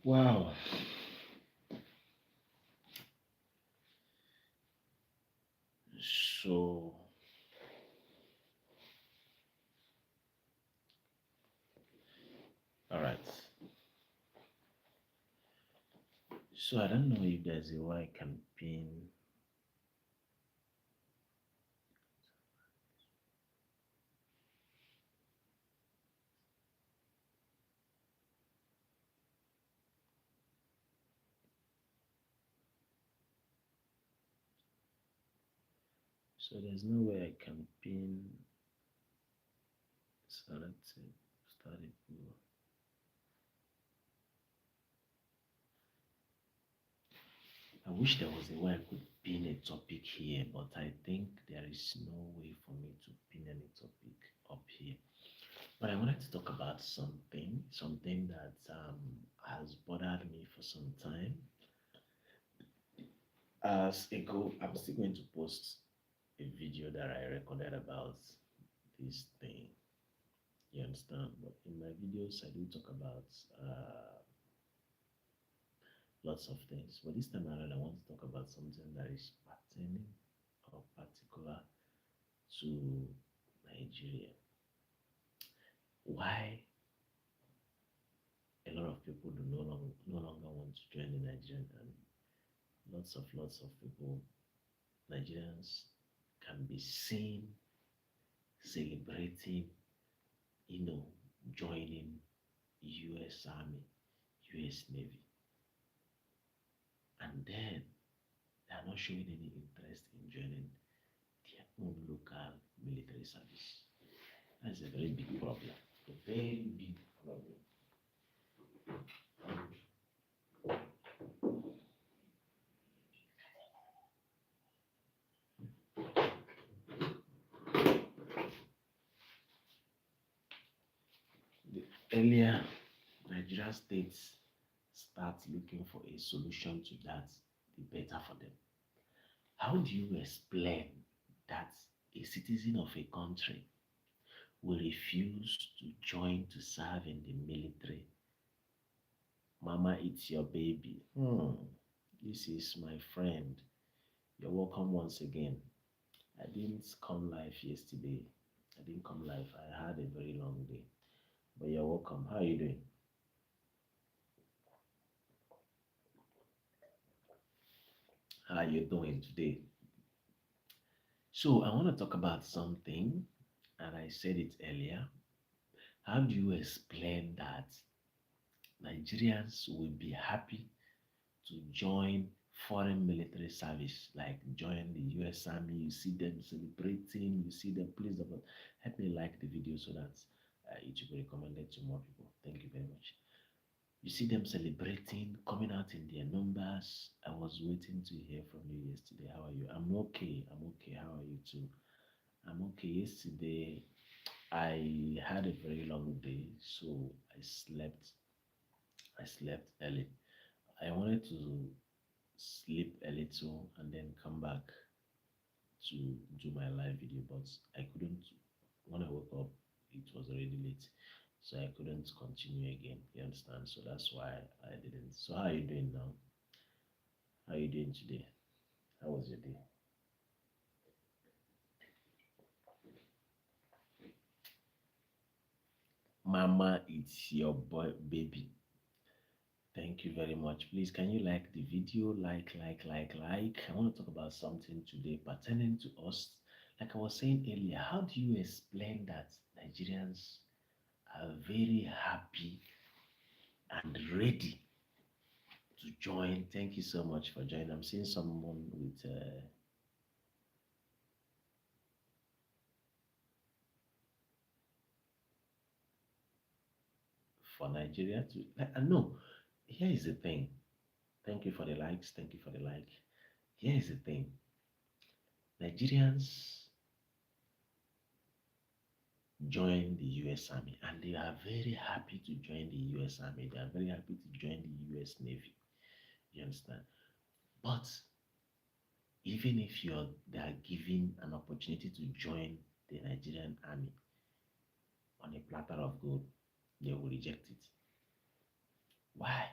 Wow. So, all right. So I don't know if there's a way I can pin. So there's no way I can pin. Select it. Start it. I wish there was a way I could pin a topic here, but I think there is no way for me to pin any topic up here. But I wanted to talk about something that has bothered me for some time. As a goal, I'm still going to post a video that I recorded about this thing. You understand? But in my videos, I do talk about lots of things. But this time around, I want to talk about something that is pertaining or particular to Nigeria. Why a lot of people do no longer want to join the Nigerian army. Lots of people, Nigerians, can be seen celebrating, you know, joining US Army, US Navy, and then they are not showing any interest in joining their own local military service. That's a very big problem. A very big problem. The earlier Nigeria states start looking for a solution to that, the better for them. How do you explain that a citizen of a country will refuse to join to serve in the military? Mama, it's your baby. This is my friend. You're welcome once again. I didn't come live yesterday. I didn't come live. I had a very long day. But you're welcome. How are you doing? How are you doing today? So I want to talk about something, and I said it earlier. How do you explain that Nigerians will be happy to join foreign military service, like join the US Army? You see them celebrating, you see them, please help me like the video so that it will be recommended to more people. Thank you very much. You see them celebrating, coming out in their numbers. I was waiting to hear from you yesterday. How are you? I'm okay. I'm okay. How are you too? I'm okay. Yesterday, I had a very long day, so I slept early. I wanted to sleep a little and then come back to do my live video, but I couldn't. When I woke up, it was already late, so I couldn't continue again. You understand? So that's why I didn't. So how are you doing now? How are you doing today? How was your day? Mama, it's your boy, baby. Thank you very much. Please, can you like the video? Like. I want to talk about something today pertaining to us. Like I was saying earlier, how do you explain that Nigerians are very happy and ready to join? Thank you so much for joining. I'm seeing someone with for Nigeria to. No, here is the thing. Thank you for the likes. Thank you for the like. Here is the thing. Nigerians join the US Army and they are very happy to join the US Army. They are very happy to join the US Navy. You understand? But even if they are given an opportunity to join the Nigerian Army on a platter of gold, they will reject it. Why?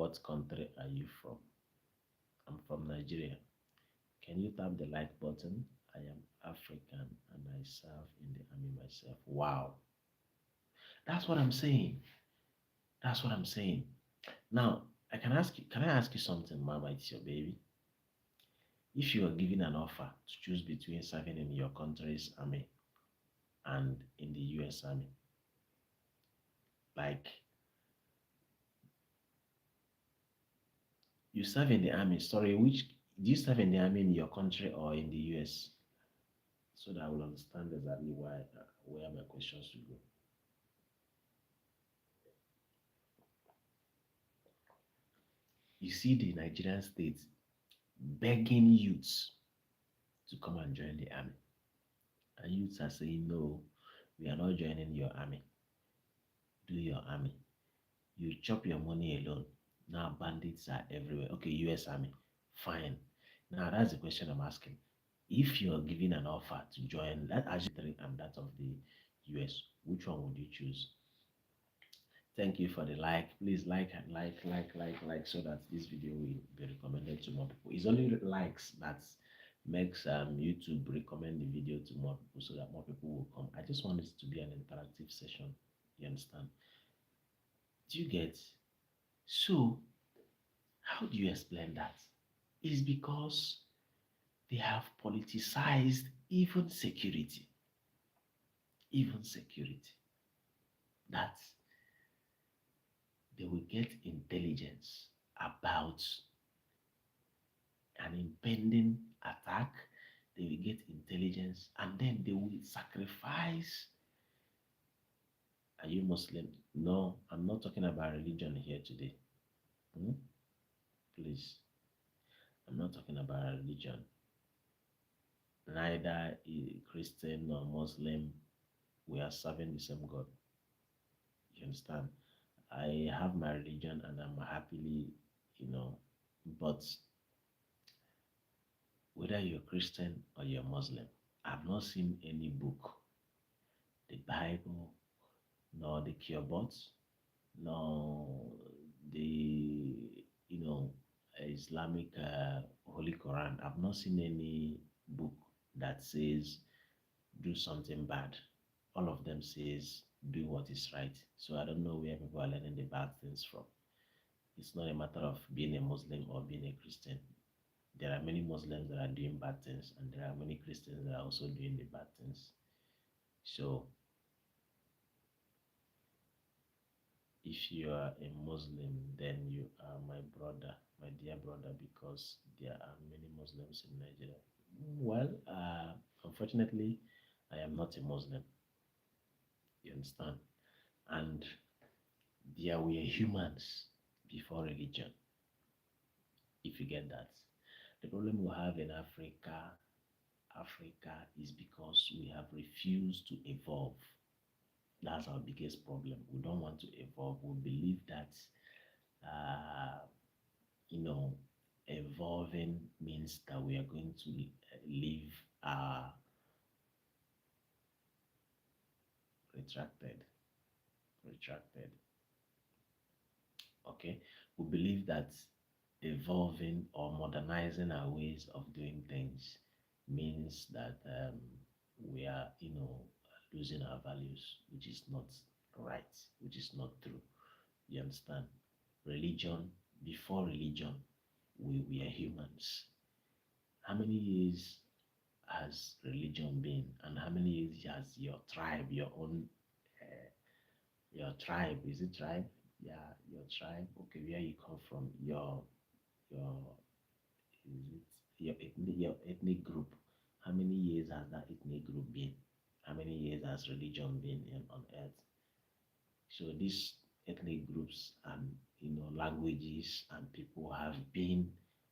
What country are you from? I'm from Nigeria. Can you tap the like button? I am African and I serve in the army myself. Wow. That's what I'm saying. That's what I'm saying. Now, can I ask you something, Mama? It's your baby. If you are given an offer to choose between serving in your country's army and in the US army, like you serve in the army, sorry, which do you serve in the army in your country or in the US? So that I will understand exactly where my questions should go. You see the Nigerian state begging youths to come and join the army. And youths are saying, no, we are not joining your army. Do your army. You chop your money alone. Now bandits are everywhere. Okay, US army. Fine. Now that's the question I'm asking. If you're given an offer to join that three and that of the US, which one would you choose? Thank you for the like. Please like so that this video will be recommended to more people. It's only likes that makes YouTube recommend the video to more people so that more people will come. I just want it to be an interactive session. You understand? Do you get? So, how do you explain that? It's because they have politicized even security. Even security. That they will get intelligence about an impending attack, they will get intelligence, and then they will sacrifice. Are you Muslim? No, I'm not talking about religion here today. Hmm? Please, I'm not talking about religion. Neither Christian nor Muslim, we are serving the same God. You understand? I have my religion and I'm happily, you know, but whether you're Christian or you're Muslim, I've not seen any book, the Bible, nor the Kiobot, nor the, you know, Islamic Holy Quran. I've not seen any book that says do something bad. All of them says do what is right. So I don't know where people are learning the bad things from. It's not a matter of being a Muslim or being a Christian. There are many Muslims that are doing bad things, and there are many Christians that are also doing the bad things. So, if you are a Muslim, then you are my brother, my dear brother, because there are many Muslims in Nigeria. Well, unfortunately, I am not a Muslim. You understand? And there were humans before religion, if you get that. The problem we have in Africa is because we have refused to evolve. That's our biggest problem. We don't want to evolve. We believe that, uh, you know, evolving means that we are going to live retracted, retracted. Okay, we believe that evolving or modernizing our ways of doing things means that we are, losing our values, which is not right, which is not true. You understand? Religion, before religion, we are humans. How many years has religion been, and how many years has your tribe, your own, your tribe? Is it tribe? Yeah, your tribe. Okay, where you come from? Your is it your ethnic group? How many years has that ethnic group been? How many years has religion been on earth? So these ethnic groups and languages and people have been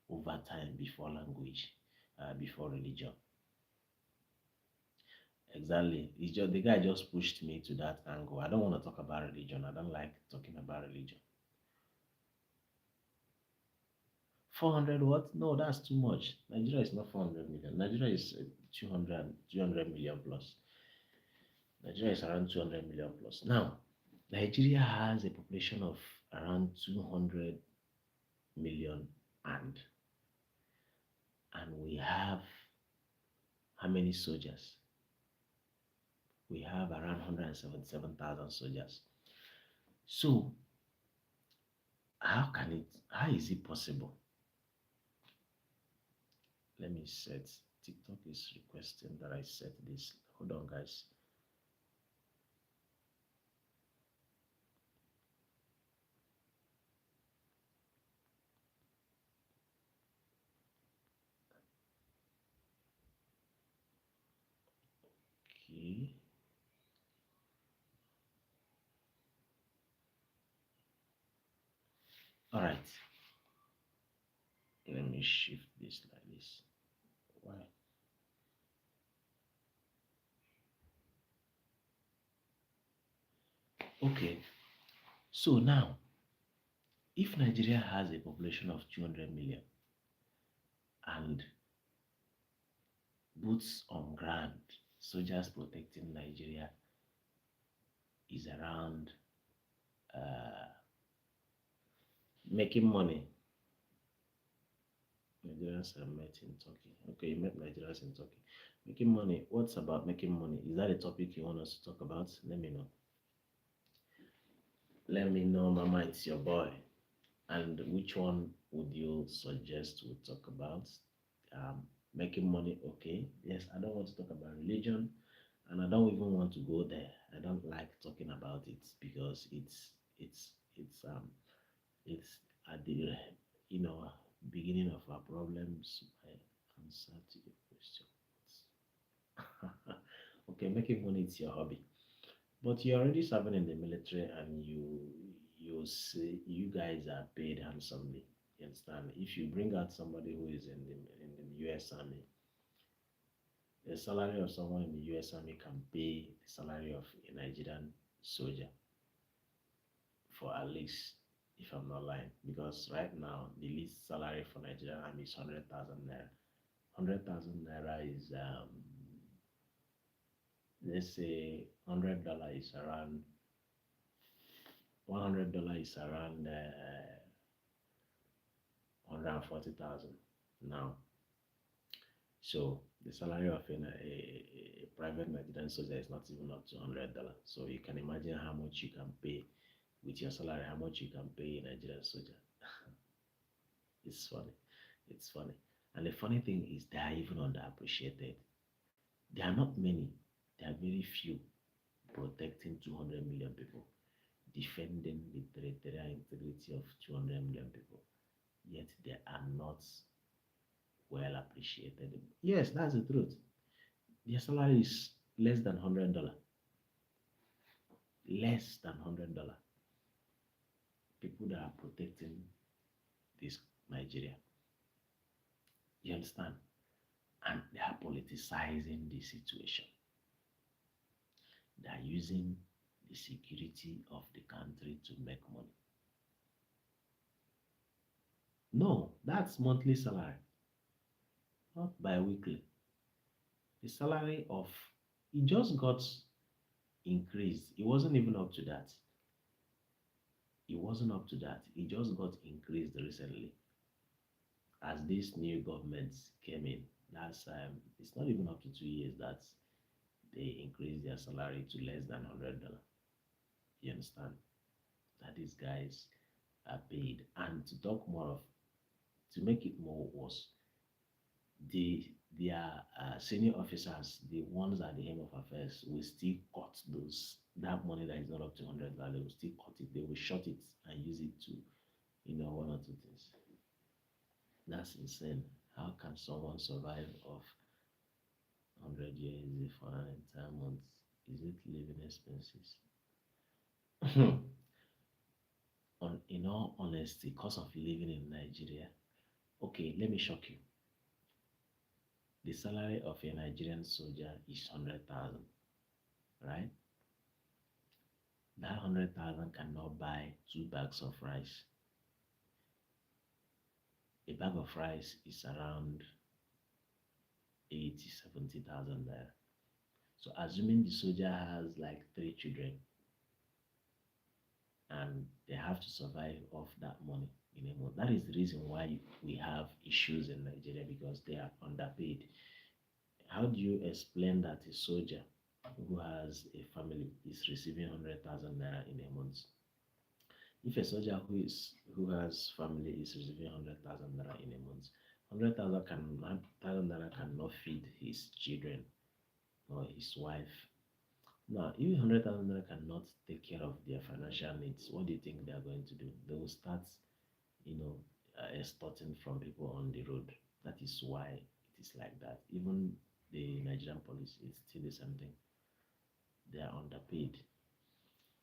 over time before language, before religion. Exactly. It's just the guy just pushed me to that angle. I don't want to talk about religion. I don't like talking about religion. 400 what? No, that's too much. Nigeria is not 400 million. Nigeria is 200 million plus. Nigeria is around 200 million plus. Now, Nigeria has a population of around 200. million and we have how many soldiers? We have around 177,000 soldiers. So how is it possible? Let me set, TikTok is requesting that I set this. Hold on, guys. Okay. All right. Let me shift this like this. Why? Okay. So now, if Nigeria has a population of 200 million and boots on ground, soldiers protecting Nigeria is around uh, making money. Nigerians are met in Turkey. Okay, you met Nigerians in Turkey. Making money. What's about making money? Is that a topic you want us to talk about? Let me know. Let me know, Mama. It's your boy. And which one would you suggest we talk about? Making money, okay. Yes, I don't want to talk about religion, and I don't even want to go there. I don't like talking about it because it's it's at the you know beginning of our problems. My answer to your question. Okay, making money is your hobby, but you're already serving in the military, and you see you guys are paid handsomely. You understand? If you bring out somebody who is in the U.S. Army, the salary of someone in the U.S. Army can pay the salary of a Nigerian soldier for at least, if I'm not lying, because right now the least salary for Nigerian Army is 100,000 naira. 100,000 naira is let's say $100 is around $100 is around 140,000 now. So the salary of a private Nigerian soldier is not even up to $100. So you can imagine how much you can pay with your salary, how much you can pay a Nigerian soldier. It's funny. It's funny. And the funny thing is they are even underappreciated. There are not many. There are very few protecting 200 million people, defending the territorial integrity of 200 million people. Yet they are not well appreciated. Yes, that's the truth. Their salary is less than $100. Less than $100. People that are protecting this Nigeria. You understand? And they are politicizing the situation. They are using the security of the country to make money. No, that's monthly salary, not bi-weekly. The salary of it just got increased. It wasn't even up to that. It wasn't up to that. It just got increased recently as this new government came in. That's it's not even up to 2 years that they increased their salary to less than $100. You understand? That these guys are paid. And to talk more of, to make it more worse, the their senior officers, the ones at the helm of affairs, will still cut that money that is not up to $100. They will still cut it. They will short it and use it to, one or two things. That's insane. How can someone survive off 100 years for an entire month? Is it living expenses? In all honesty, cost of living in Nigeria. Okay, let me shock you. The salary of a Nigerian soldier is 100,000, right? That 100,000 cannot buy 2 bags of rice. A bag of rice is around 80, 70,000 there. So assuming the soldier has like 3 children and they have to survive off that money, in a month. That is the reason why we have issues in Nigeria because they are underpaid. How do you explain that a soldier who has a family is receiving 100,000 naira in a month? If a soldier who has family is receiving 100,000 naira in a month, 100,000 naira cannot feed his children or his wife. Now, if 100,000 naira cannot take care of their financial needs, what do you think they are going to do? They will start, you know, extorting from people on the road. That is why it is like that. Even the Nigerian police, it's still the same thing. They are underpaid,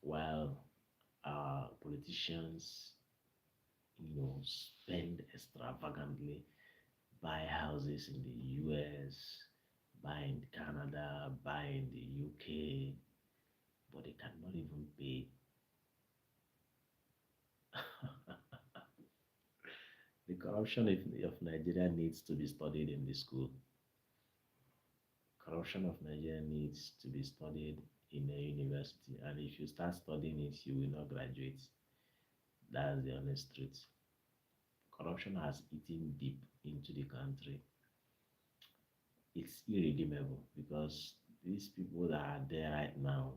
while our politicians, spend extravagantly, buy houses in the US, buy in Canada, buy in the UK, but they cannot even pay. The corruption of Nigeria needs to be studied in the school. Corruption of Nigeria needs to be studied in a university, and if you start studying it, you will not graduate. That's the honest truth. Corruption has eaten deep into the country. It's irredeemable because these people that are there right now,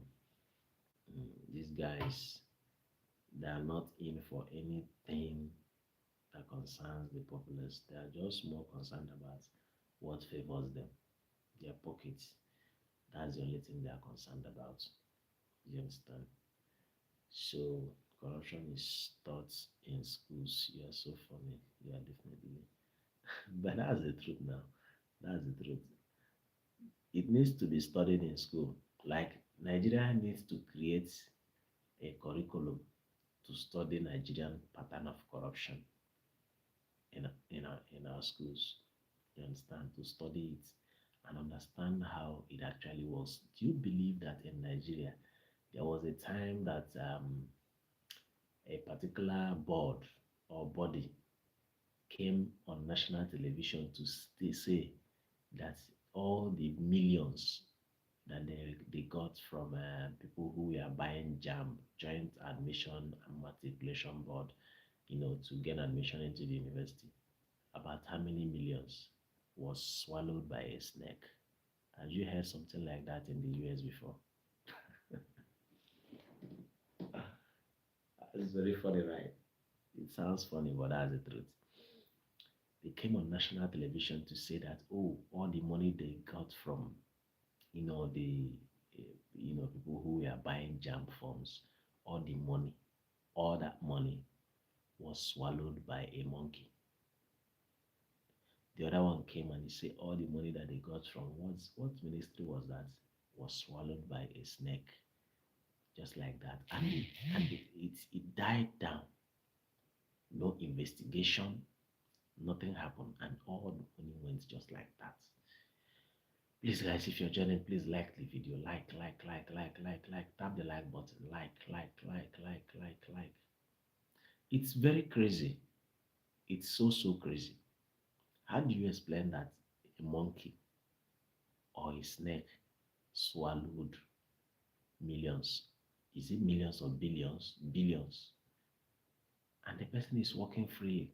these guys, they are not in for anything that concerns the populace. They are just more concerned about what favors them, their pockets. That's the only thing they are concerned about. You understand? So corruption is taught in schools. You are so funny. You are definitely. But that's the truth now. That's the truth. It needs to be studied in school. Like Nigeria needs to create a curriculum to study Nigerian pattern of corruption in our schools. You understand? To study it and understand how it actually works. Do you believe that in Nigeria there was a time that a particular board or body came on national television to say that all the millions that they got from people who were buying JAMB, Joint Admission and Matriculation Board, to gain admission into the university, about how many millions was swallowed by a snake? Have you heard something like that in the US before? It's very funny, right? It sounds funny, but that's the truth. They came on national television to say that, oh, all the money they got from, the, people who were buying jump forms, all the money, all that money was swallowed by a monkey. The other one came and he said all the money that they got from what ministry was that was swallowed by a snake, just like that, and it died down. No investigation, nothing happened, and all the money went just like that. Please, guys, if you're joining, please like the video. Like. Tap the like button. Like. It's very crazy. It's so crazy. How do you explain that a monkey or a snake swallowed millions? Is it millions or billions? Billions. And the person is walking freely,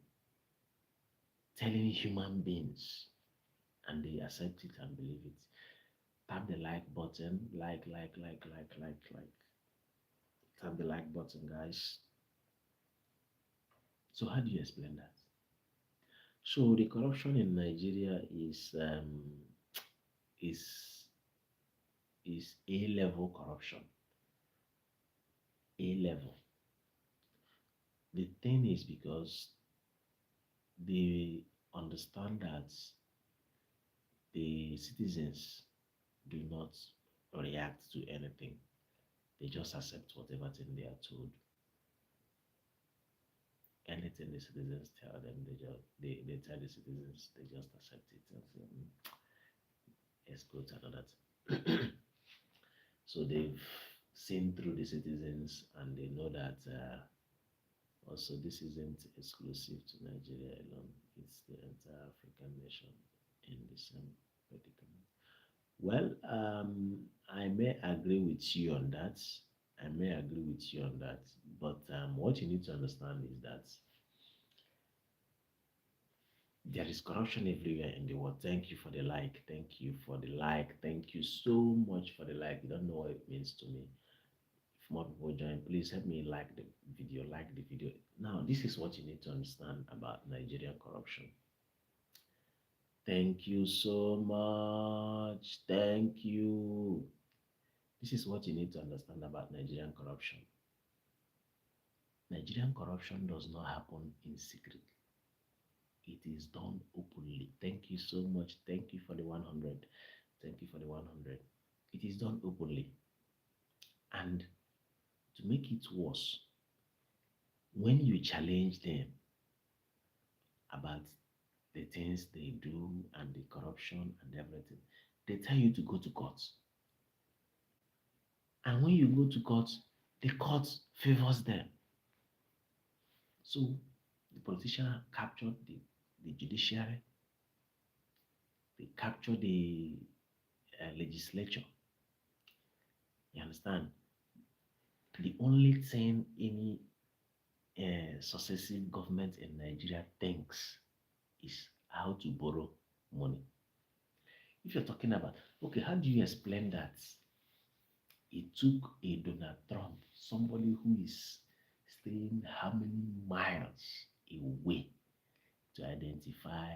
telling human beings, and they accept it and believe it. Tap the like button. Like. Tap the like button, guys. So how do you explain that? So the corruption in Nigeria is is A level corruption. A level. The thing is because they understand that the citizens do not react to anything. They just accept whatever thing they are told. Anything the citizens tell them, they tell the citizens, they just accept it and say, let's go to another thing. So they've seen through the citizens and they know that also this isn't exclusive to Nigeria alone. It's the entire African nation in the same predicament. Well, I may agree with you on that. I may agree with you on that. But what you need to understand is that There is corruption everywhere in the world. Thank you for the like. Thank you for the like. Thank you so much for the like. You don't know what it means to me. If more people join, please help me like the video. Like the video. Now, this is what you need to understand about Nigerian corruption. Thank you so much. Thank you. This is what you need to understand about Nigerian corruption. Nigerian corruption does not happen in secret. It is done openly. Thank you so much. Thank you for the 100. Thank you for the 100. It is done openly. And to make it worse, when you challenge them about the things they do and the corruption and everything, they tell you to go to court. And when you go to court, the court favors them. So the politician captured the judiciary, they captured the legislature. You understand? The only thing any successive government in Nigeria thinks is how to borrow money. If you're talking about, okay, how do you explain that it took a Donald Trump, somebody who is staying how many miles away, to identify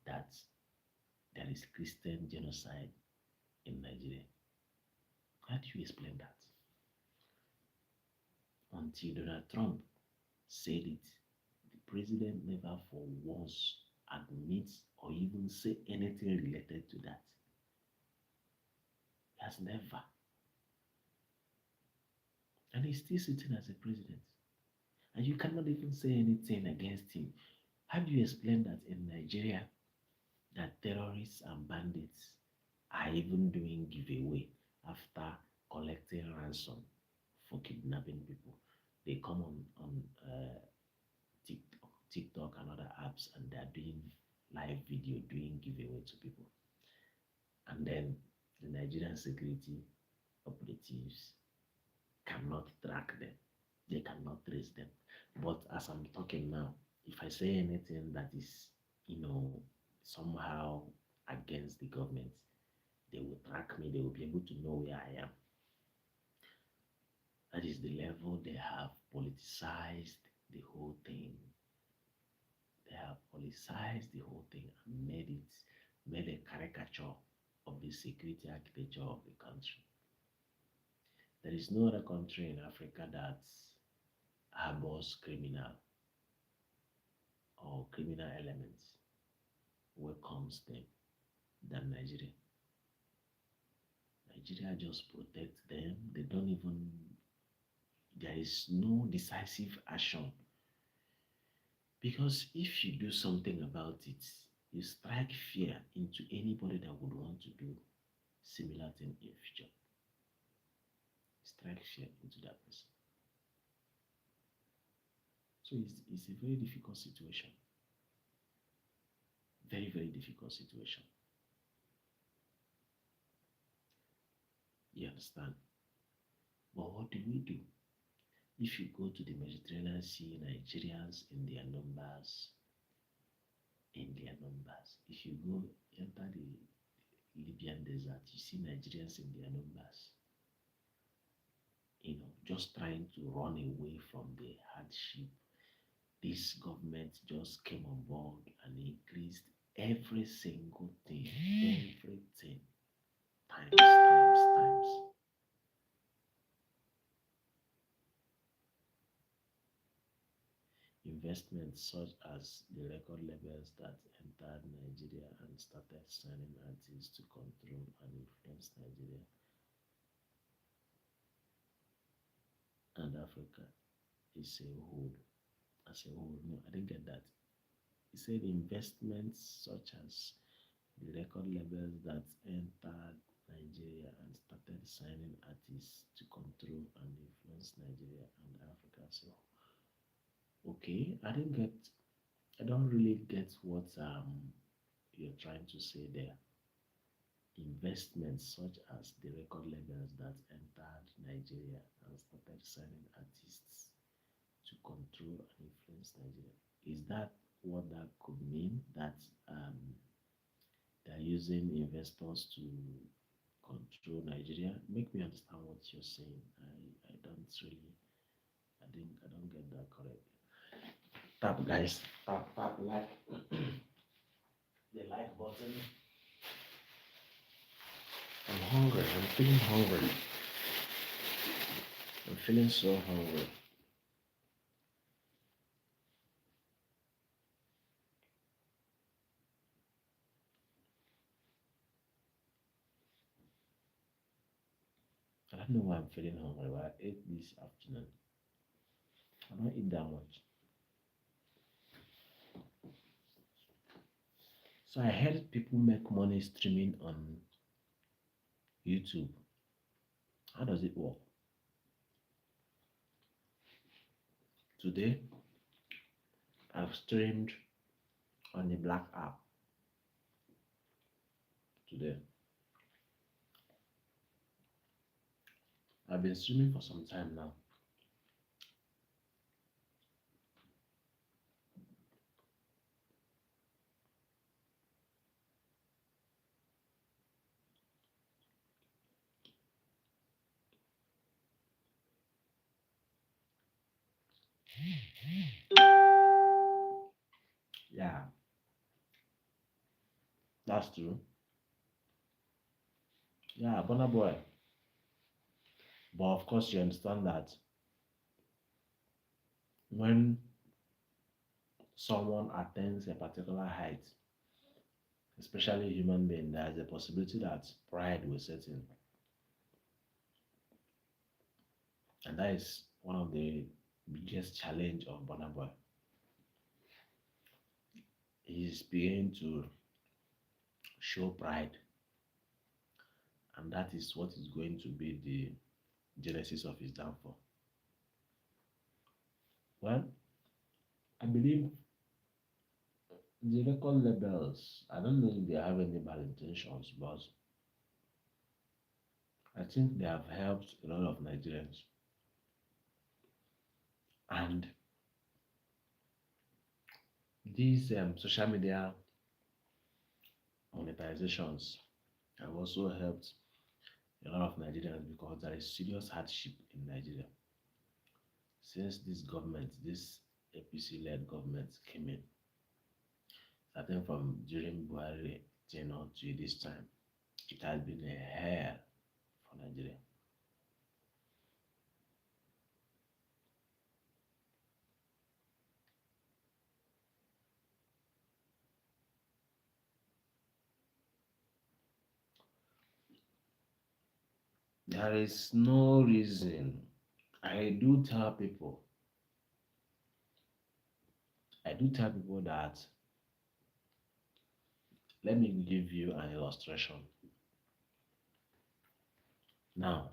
that there is Christian genocide in Nigeria? How do you explain that? Until Donald Trump said it, the president never for once admits or even say anything related to that. He has never. And he's still sitting as a president. And you cannot even say anything against him. How do you explain that in Nigeria that terrorists and bandits are even doing giveaway after collecting ransom for kidnapping people? They come on TikTok and other apps, and they're doing live video, doing giveaway to people. And then the Nigerian security operatives cannot track them. They cannot trace them. But as I'm talking now, if I say anything that is, somehow against the government, they will track me. They will be able to know where I am. That is the level they have politicized the whole thing. They have politicized the whole thing and made a caricature of the security architecture of the country. There is no other country in Africa that harbors criminal or criminal elements, welcomes them, than Nigeria. Nigeria just protects them. They don't even, there is no decisive action. Because if you do something about it, you strike fear into anybody that would want to do similar thing in future. Strike fear into that person. So it's a very difficult situation. Very, very difficult situation. You understand? But what do we do? If you go to the Mediterranean Sea, Nigerians in their numbers, If you go enter the Libyan desert, you see Nigerians in their numbers. Just trying to run away from the hardship. This government just came on board and increased every single thing, everything, times. Investments such as the record labels that entered Nigeria and started signing artists to control and influence Nigeria and Africa is a whole. As a whole, no, I didn't get that. He said investments such as the record labels that entered Nigeria and started signing artists to control and influence Nigeria and Africa. So, okay, I don't really get what you're trying to say there. Investments such as the record labels that entered Nigeria and started signing artists to control and influence Nigeria. Is that what that could mean. That they're using investors to control Nigeria. Make me understand what you're saying. I don't really, I don't get that correct. Tap, guys. Tap, like the like button. I'm hungry. I'm feeling hungry. I'm feeling so hungry. I don't know why I'm feeling hungry, but I ate this afternoon. I don't eat that much. So I heard people make money streaming on YouTube. How does it work? Today, I've streamed on the Black app today. I've been streaming for some time now. Yeah, that's true. Yeah, Burna Boy. But of course, you understand that when someone attains a particular height, especially a human being, there's a possibility that pride will set in. And that is one of the biggest challenge of Burna Boy. He's beginning to show pride, and that is what is going to be the genesis of his downfall. Well, I believe the record labels, I don't know if they have any bad intentions, but I think they have helped a lot of Nigerians. And these social media monetizations have also helped a lot of Nigerians because there is serious hardship in Nigeria since this government, this APC-led government came in, starting from during Buhari tenure to this time. It has been a hell for Nigeria. There is no reason. I do tell people, I do tell people that, let me give you an illustration. Now,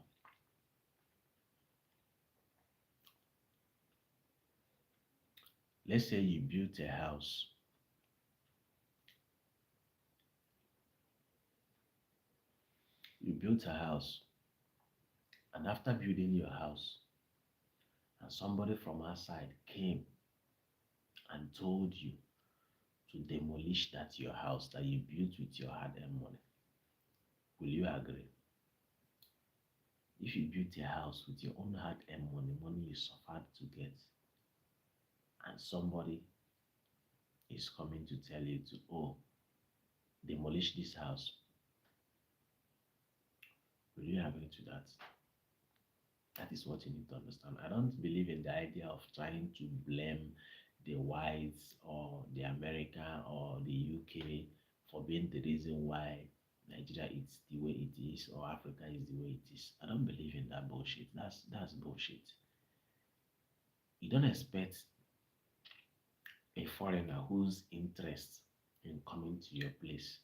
let's say you built a house. You built a house, and after building your house, and somebody from outside came and told you to demolish that your house that you built with your hard-earned money, will you agree? If you built a house with your own hard-earned money, money you suffered to get, and somebody is coming to tell you to, oh, demolish this house, will you agree to that? That is what you need to understand. I don't believe in the idea of trying to blame the whites or the America or the UK for being the reason why Nigeria is the way it is or Africa is the way it is. I don't believe in that bullshit. That's bullshit. You don't expect a foreigner whose interest in coming to your place.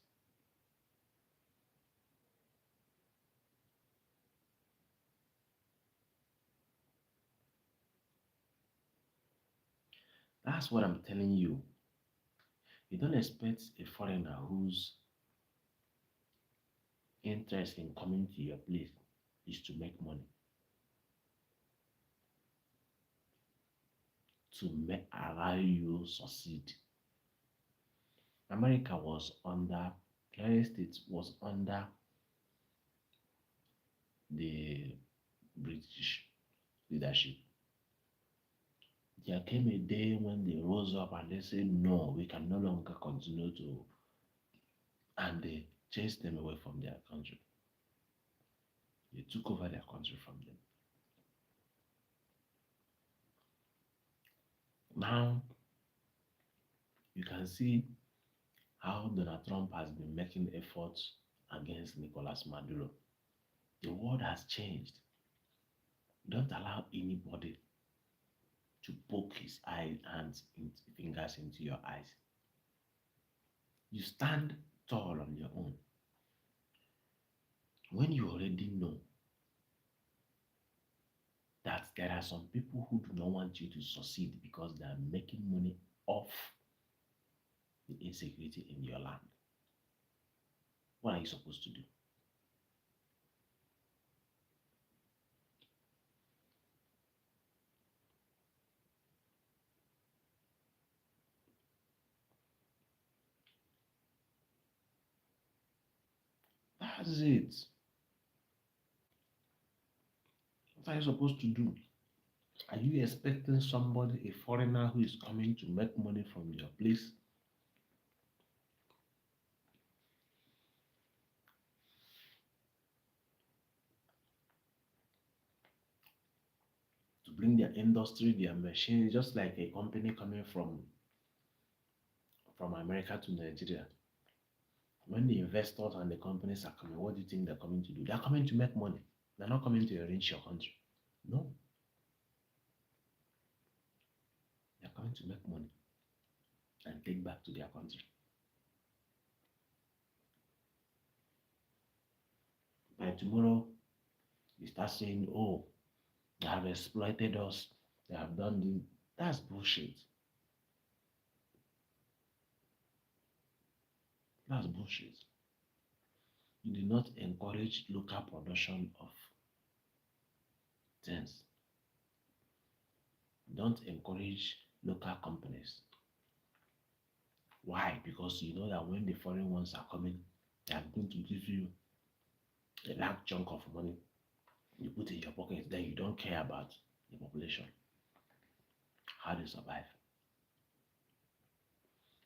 That's what I'm telling you. You don't expect a foreigner whose interest in coming to your place is to make money, to allow you succeed. America was under, United States was under the British leadership. There came a day when they rose up and they said, no, we can no longer continue to, and they chased them away from their country. They took over their country from them. Now, you can see how Donald Trump has been making efforts against Nicolas Maduro. The world has changed. Don't allow anybody to poke his hands, fingers into your eyes. You stand tall on your own. When you already know that there are some people who do not want you to succeed because they are making money off the insecurity in your land, what are you supposed to do? That's it. What are you supposed to do? Are you expecting somebody, a foreigner who is coming to make money from your place? To bring their industry, their machines, just like a company coming from America to Nigeria. When the investors and the companies are coming, what do you think they're coming to do? They're coming to make money. They're not coming to enrich your country. No, they're coming to make money and take back to their country. By tomorrow, you start saying, oh, they have exploited us, they have done this. That's bullshit. That's bullshit. You do not encourage local production of things. Don't encourage local companies. Why? Because you know that when the foreign ones are coming, they are going to give you a large chunk of money. You put in your pocket, then you don't care about the population, how they survive.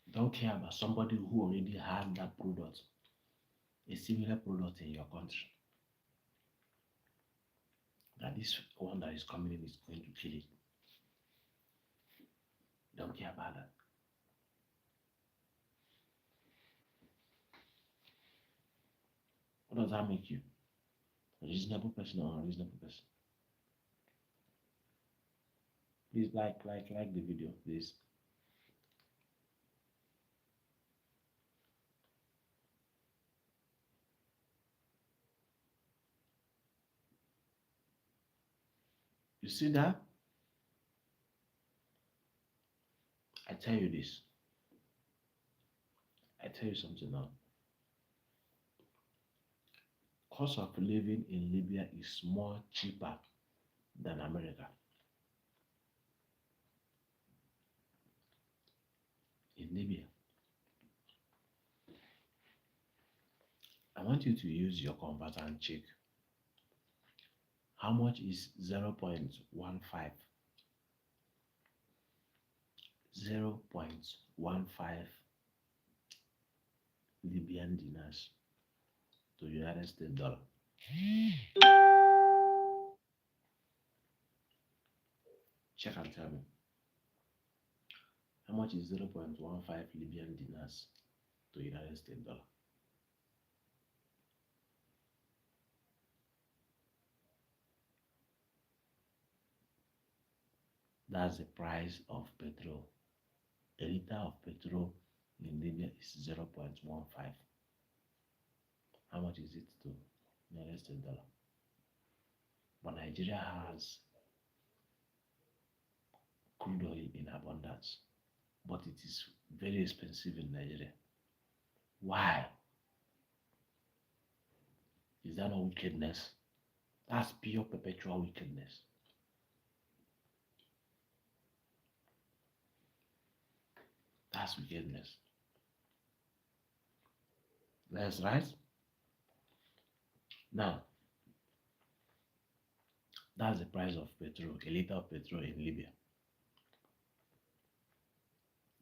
You don't care about somebody who already has that product, a similar product in your country. That this one that is coming in is going to kill it. You don't care about that. What does that make you? A reasonable person or unreasonable person? Please like the video, please. You see that? I tell you this. I tell you something now. Cost of living in Libya is more cheaper than America. In Libya, I want you to use your converter and check how much is 0.15 0.15 Libyan dinars to United States dollar. Check and tell me how much is 0.15 Libyan dinars to United States dollar. That's the price of petrol. A liter of petrol in Libya is 0.15. How much is it to United States dollar? But Nigeria has crude oil in abundance, but it is very expensive in Nigeria. Why? Is that not wickedness? That's pure perpetual wickedness. That's wickedness. That's right. Now, that's the price of petrol, a liter of petrol in Libya.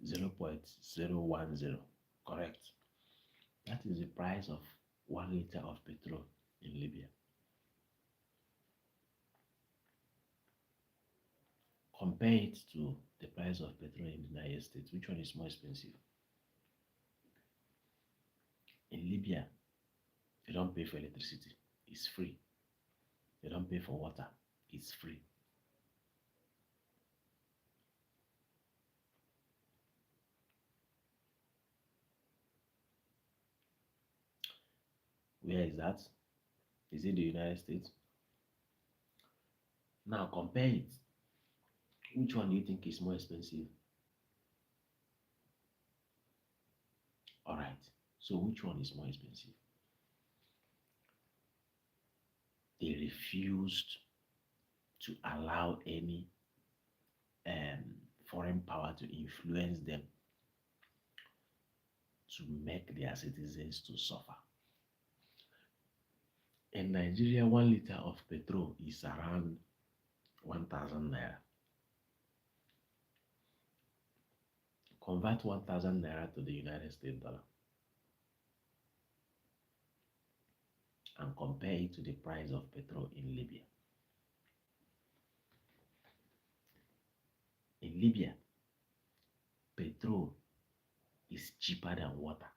0.010. Correct. That is the price of 1 liter of petrol in Libya. Compare it to the price of petrol in the United States. Which one is more expensive? In Libya, they don't pay for electricity, it's free. They don't pay for water, it's free. Where is that? Is it the United States? Now compare it. Which one do you think is more expensive? All right. So which one is more expensive? They refused to allow any foreign power to influence them to make their citizens to suffer. In Nigeria, 1 liter of petrol is around 1,000 naira. Convert 1,000 naira to the United States dollar and compare it to the price of petrol in Libya. In Libya, petrol is cheaper than water.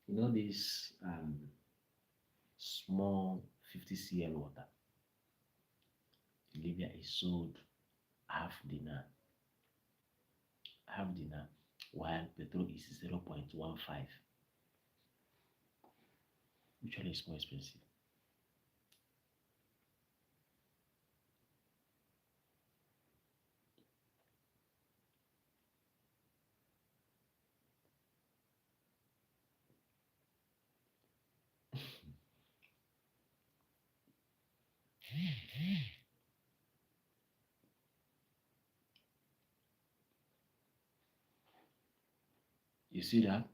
You know this small 50 cl water in Libya is sold half dinar, while petrol is 0.15. Which one is more expensive? You see that?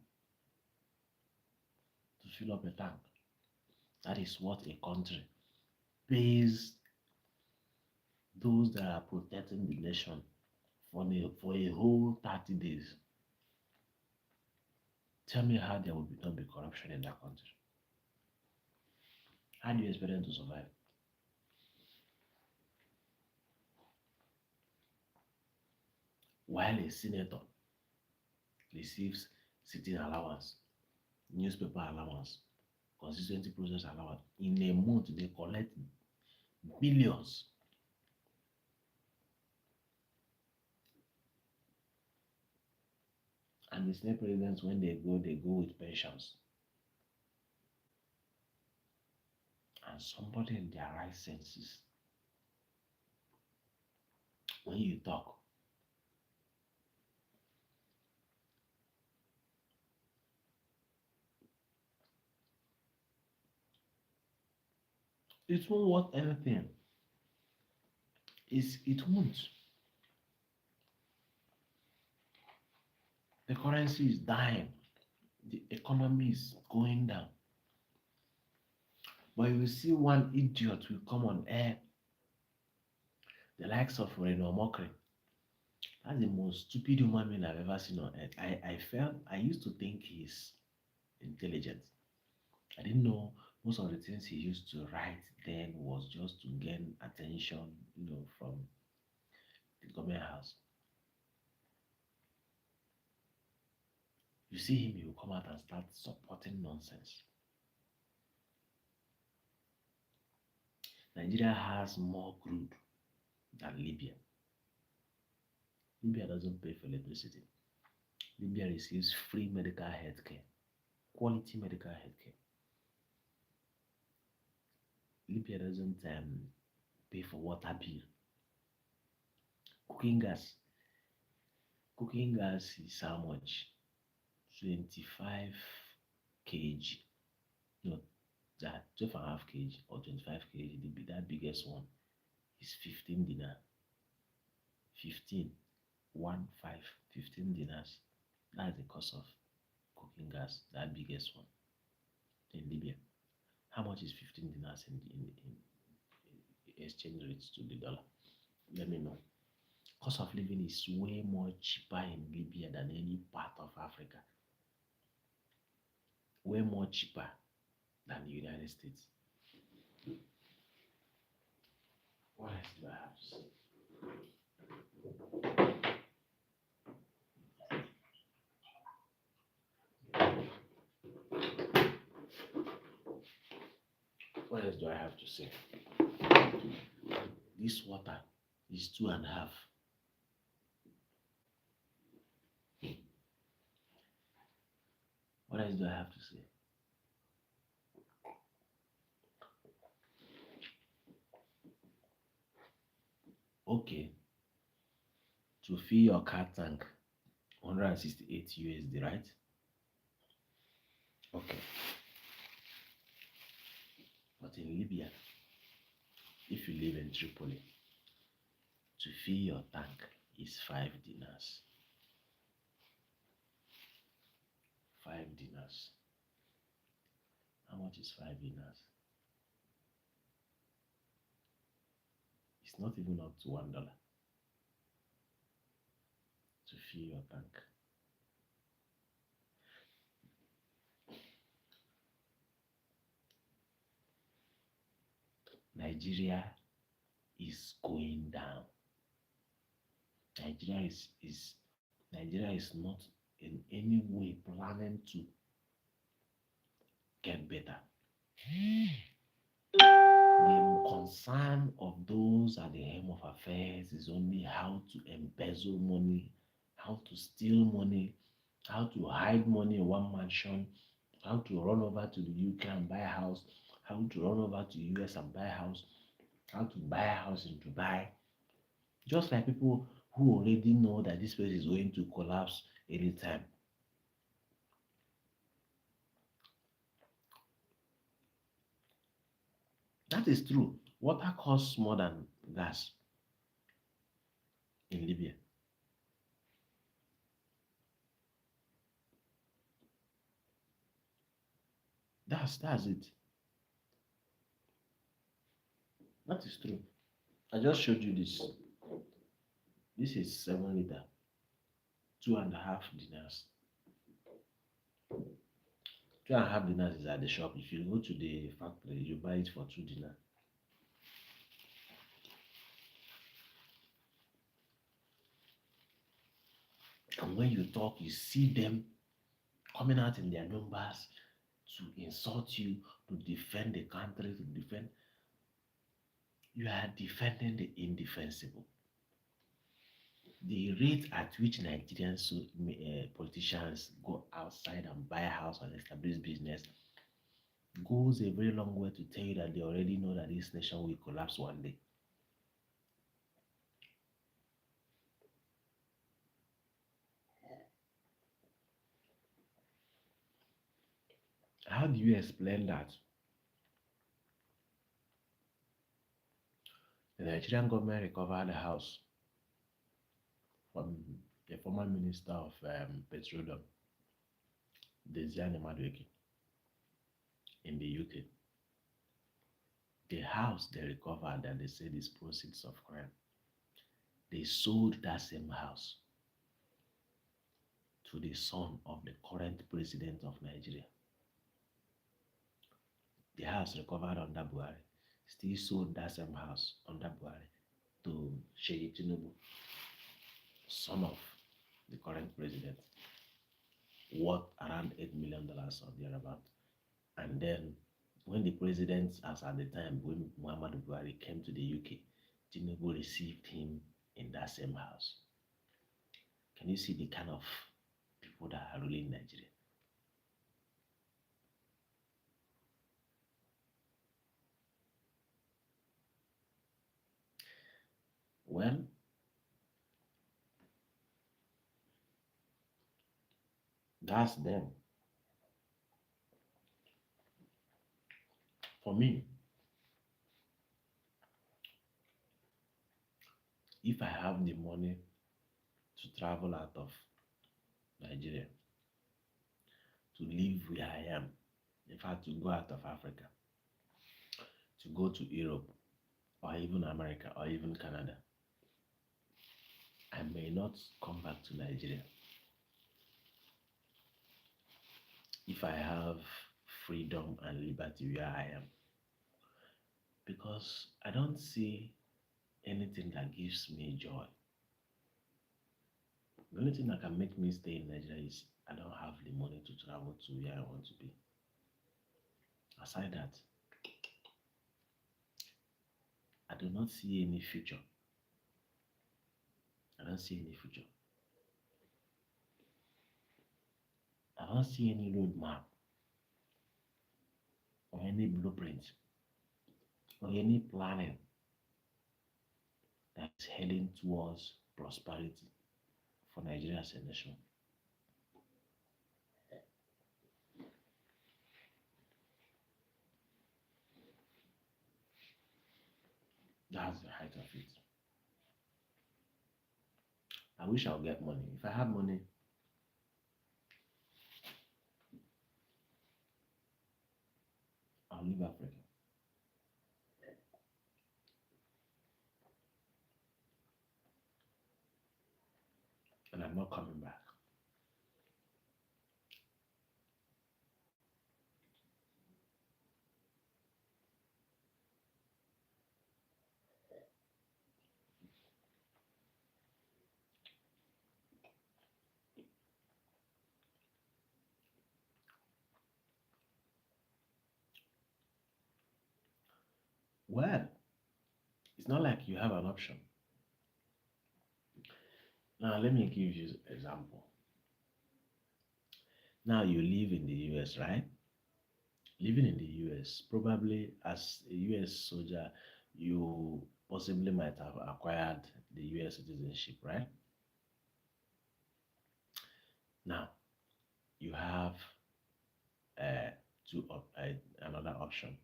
To fill up a tank. That is what a country pays those that are protecting the nation for a whole 30 days. Tell me how there will not be corruption in that country. How do you expect them to survive? While a senator receives sitting allowance, newspaper allowance, constituency process allowance, in a month they collect billions. And the state presidents, when they go with pensions. And somebody in their right senses, when you talk, it won't worth anything. It won't. The currency is dying. The economy is going down. But you will see one idiot will come on air, the likes of Reno Mokri. That's the most stupid human being I've ever seen on earth. I used to think he's intelligent. I didn't know most of the things he used to write then was just to gain attention, from the government house. You see him, he will come out and start supporting nonsense. Nigeria has more crude than Libya. Libya doesn't pay for electricity. Libya receives free medical health care, quality medical health care. Libya doesn't pay for water bill. Cooking gas. Cooking gas is how much? 25 kg. No, that 12 and a half kg or 25 kg. That biggest one is 15 dinar. 15, 1, 5, 15 dinars. That's the cost of cooking gas, that biggest one in Libya. How much is 15 dinars in exchange rates to the dollar? Let me know. Cost of living is way more cheaper in Libya than any part of Africa. Way more cheaper than the United States. What else do I have to say? What else do I have to say? This water is 2.5. What else do I have to say? Okay, to fill your car tank, 168 USD, right? Okay, but in Libya, if you live in Tripoli, to fill your tank is 5 dinars. 5 dinars. How much is 5 dinars? It's not even up to $1 to fill your tank. Nigeria is going down. Nigeria is not in any way planning to get better. The concern of those at the helm of affairs is only how to embezzle money, how to steal money, how to hide money in one mansion, how to run over to the UK and buy a house, how to run over to the US and buy a house, how to buy a house in Dubai. Just like people who already know that this place is going to collapse anytime. That is true. Water costs more than gas in Libya. That's it. That is true. I just showed you this. This is 7 liter, 2.5 dinars. 2.5 dinars is at the shop. If you go to the factory, you buy it for 2 dinars. And when you talk, you see them coming out in their numbers to insult you, to defend the country, to defend. You are defending the indefensible. The rate at which Nigerian politicians go outside and buy a house and establish business goes a very long way to tell you that they already know that this nation will collapse one day. How do you explain that the Nigerian government recovered the house from the former minister of petroleum, Desiani Madueke, in the UK? The house they recovered that they said is proceeds of crime. They sold that same house to the son of the current president of Nigeria. The house recovered under Buhari still sold that same house under Buhari to Sheyi Tinubu, son of the current president, worth around $8 million or thereabout. And then when the president, as at the time when Muhammadu Buhari came to the UK, Tinubu received him in that same house. Can you see the kind of people that are ruling Nigeria? Well, that's them. For me, if I have the money to travel out of Nigeria, to live where I am. In fact, to go out of Africa, to go to Europe, or even America, or even Canada, I may not come back to Nigeria if I have freedom and liberty where I am. Because I don't see anything that gives me joy. The only thing that can make me stay in Nigeria is I don't have the money to travel to where I want to be. Aside that, I do not see any future. I don't see any future. I don't see any roadmap or any blueprint or any planning that's heading towards prosperity for Nigeria as a nation. That's the height of it. I wish I'll get money. If I have money, I'll leave Africa and I'm not coming back. Well, it's not like you have an option. Now, let me give you an example. Now, you live in the US, right? Living in the US, probably as a US soldier, you possibly might have acquired the US citizenship, right? Now, you have uh, another option.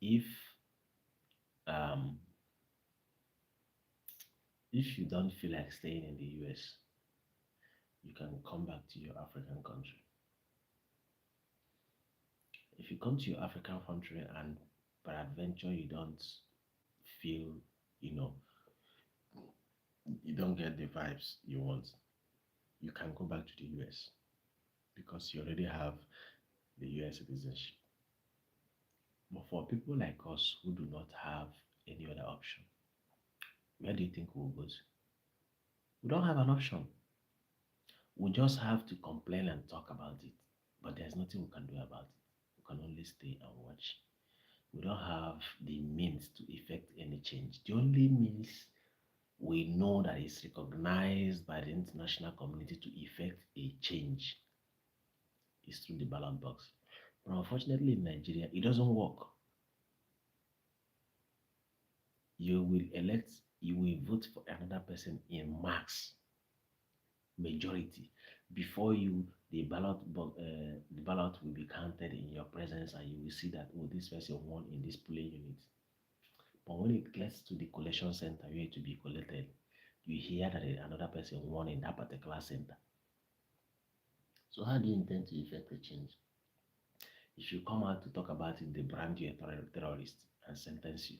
If um, if you don't feel like staying in the US, you can come back to your African country. If you come to your African country and peradventure you don't feel, you know, you don't get the vibes you want, you can go back to the US because you already have the US citizenship. But for people like us who do not have any other option, where do you think we'll go to? We don't have an option. We just have to complain and talk about it. But there's nothing we can do about it. We can only stay and watch. We don't have the means to effect any change. The only means we know that is recognized by the international community to effect a change is through the ballot box. But unfortunately, in Nigeria, it doesn't work. You will elect, you will vote for another person in mass majority before you the ballot will be counted in your presence and you will see that oh this person won in this polling unit. But when it gets to the collection center where to be collected, you hear that another person won in that particular center. So how do you intend to effect a change? If you come out to talk about it, they brand you a terrorist and sentence you.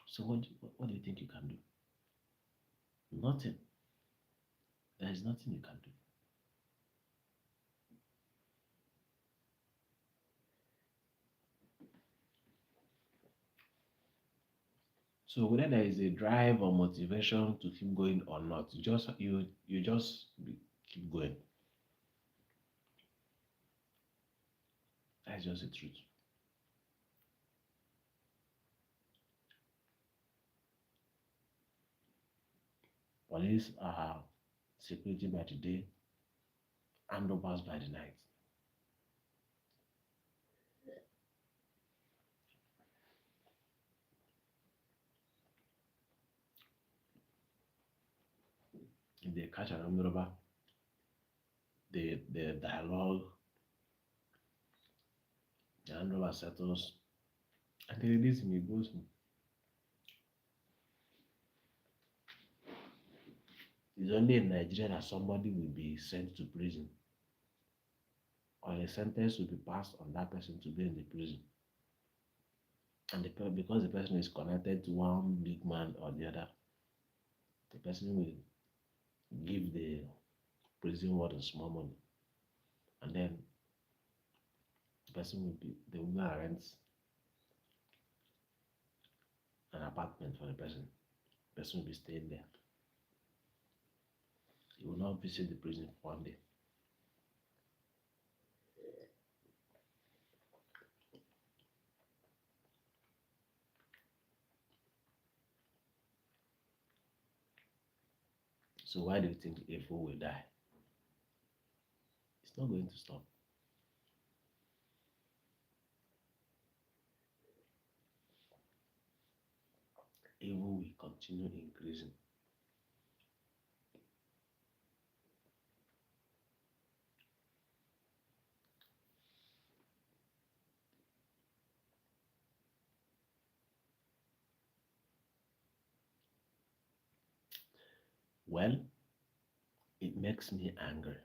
So what do you think you can do? Nothing. There is nothing you can do. So whether there is a drive or motivation to keep going or not, keep going. That's just the truth. Police are security by the day, armed robbers by the night. If they catch an armed robber, the dialogue, the armed robber settles, and they release him, he goes home. It's only in Nigeria that somebody will be sent to prison or a sentence will be passed on that person to be in the prison. And because the person is connected to one big man or the other, the person will give the prison warden small money, and then the woman rents an apartment for the person. The person will be staying there. He will not visit the prison for one day. So why do you think evil will die? It's not going to stop. Evil will continue increasing. Well, it makes me angry.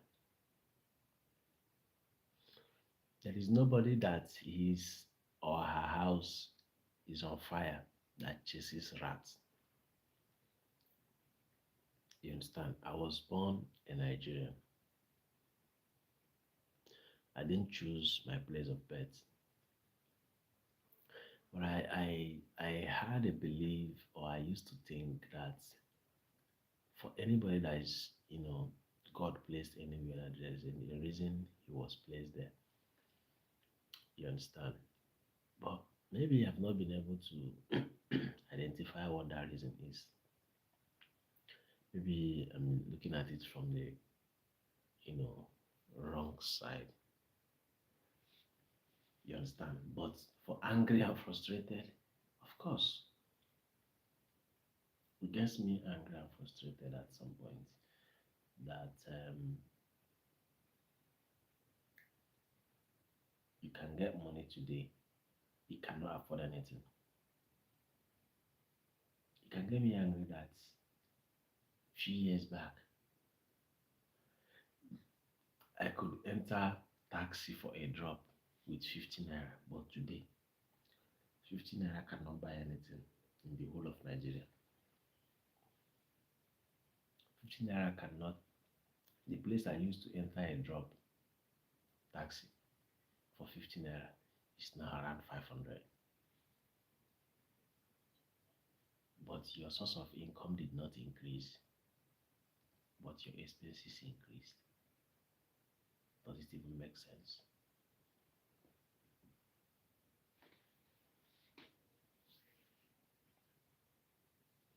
There is nobody that his or her house is on fire that chases rats. You understand? I was born in Nigeria. I didn't choose my place of birth. But I had a belief, or I used to think that for anybody that is, God placed anywhere, that there's a reason he was placed there. You understand? But maybe I've not been able to identify what that reason is. Maybe I'm looking at it from the, you know, wrong side. You understand? But for angry and frustrated, of course, it gets me angry and frustrated at some point that you can get money today, you cannot afford anything. It can get me angry that few years back, I could enter taxi for a drop with 50 naira, but today, 50 naira cannot buy anything in the whole of Nigeria. 50 naira cannot, the place I used to enter a drop taxi for 50 naira is now around 500. But your source of income did not increase, but your expenses increased. Does it even make sense?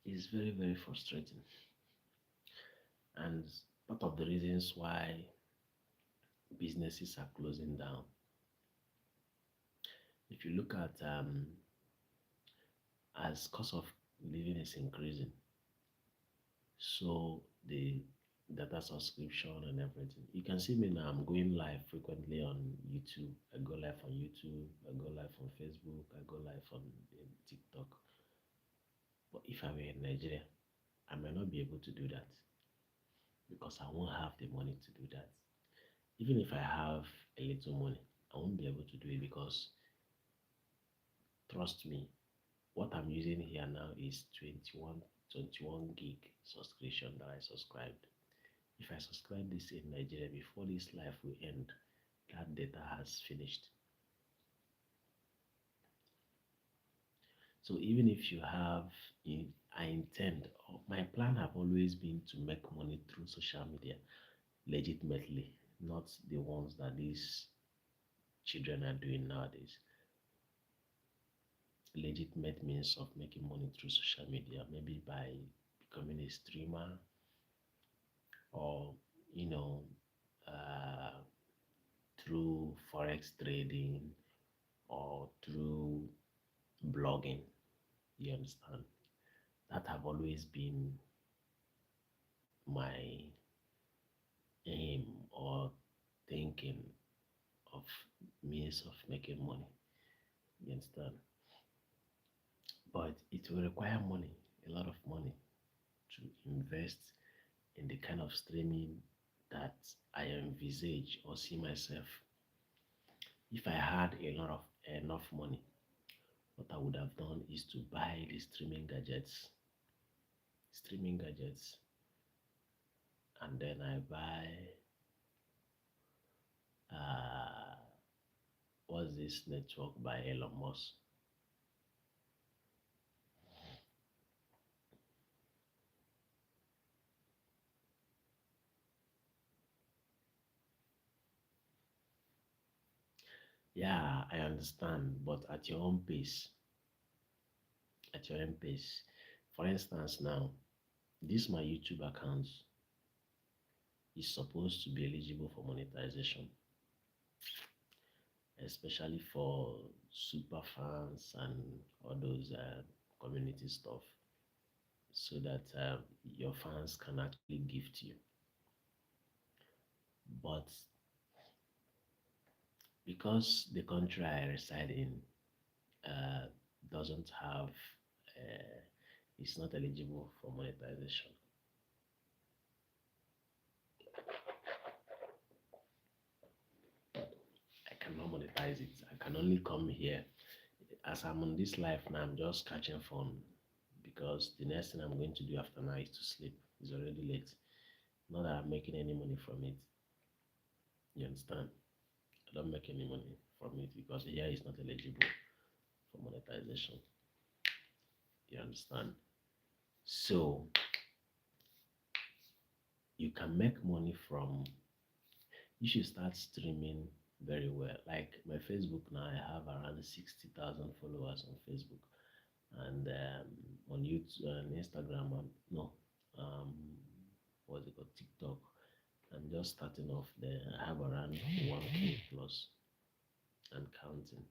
It's very, very frustrating. And part of the reasons why businesses are closing down. If you look at as cost of living is increasing, so the data subscription and everything. You can see me now. I'm going live frequently on YouTube. I go live on YouTube. I go live on Facebook. I go live on TikTok. But if I were in Nigeria, I might not be able to do that because I won't have the money to do that. Even if I have a little money, I won't be able to do it because trust me, what I'm using here now is 21 gig subscription that I subscribed. If I subscribe this in Nigeria before this life will end, that data has finished. So even if you have, I intend, or my plan have always been to make money through social media legitimately, not the ones that these children are doing nowadays. Legitimate means of making money through social media, maybe by becoming a streamer or, you know, uh, through forex trading or through blogging. You understand? That have always been my aim or thinking of means of making money. You understand? But it will require money, a lot of money to invest in the kind of streaming that I envisage or see myself. If I had a lot of enough money, what I would have done is to buy the streaming gadgets, and then I buy uh what's this network by Elon Musk. Yeah, I understand, but at your own pace, at your own pace. For instance, now this my YouTube account is supposed to be eligible for monetization, especially for super fans and all those community stuff, so that your fans can actually gift you. But because the country I reside in uh, doesn't have, it's not eligible for monetization. I cannot monetize it. I can only come here. As I'm on this life now, I'm just catching fun because the next thing I'm going to do after now is to sleep. It's already late. Not that I'm making any money from it. You understand? I don't make any money from it because here is not eligible for monetization. You understand? So you can make money from, you should start streaming very well. Like my Facebook now, I have around 60,000 followers on Facebook, and on YouTube and Instagram, no, um, what's it called, TikTok. I'm just starting off there. I have around 1K plus and counting.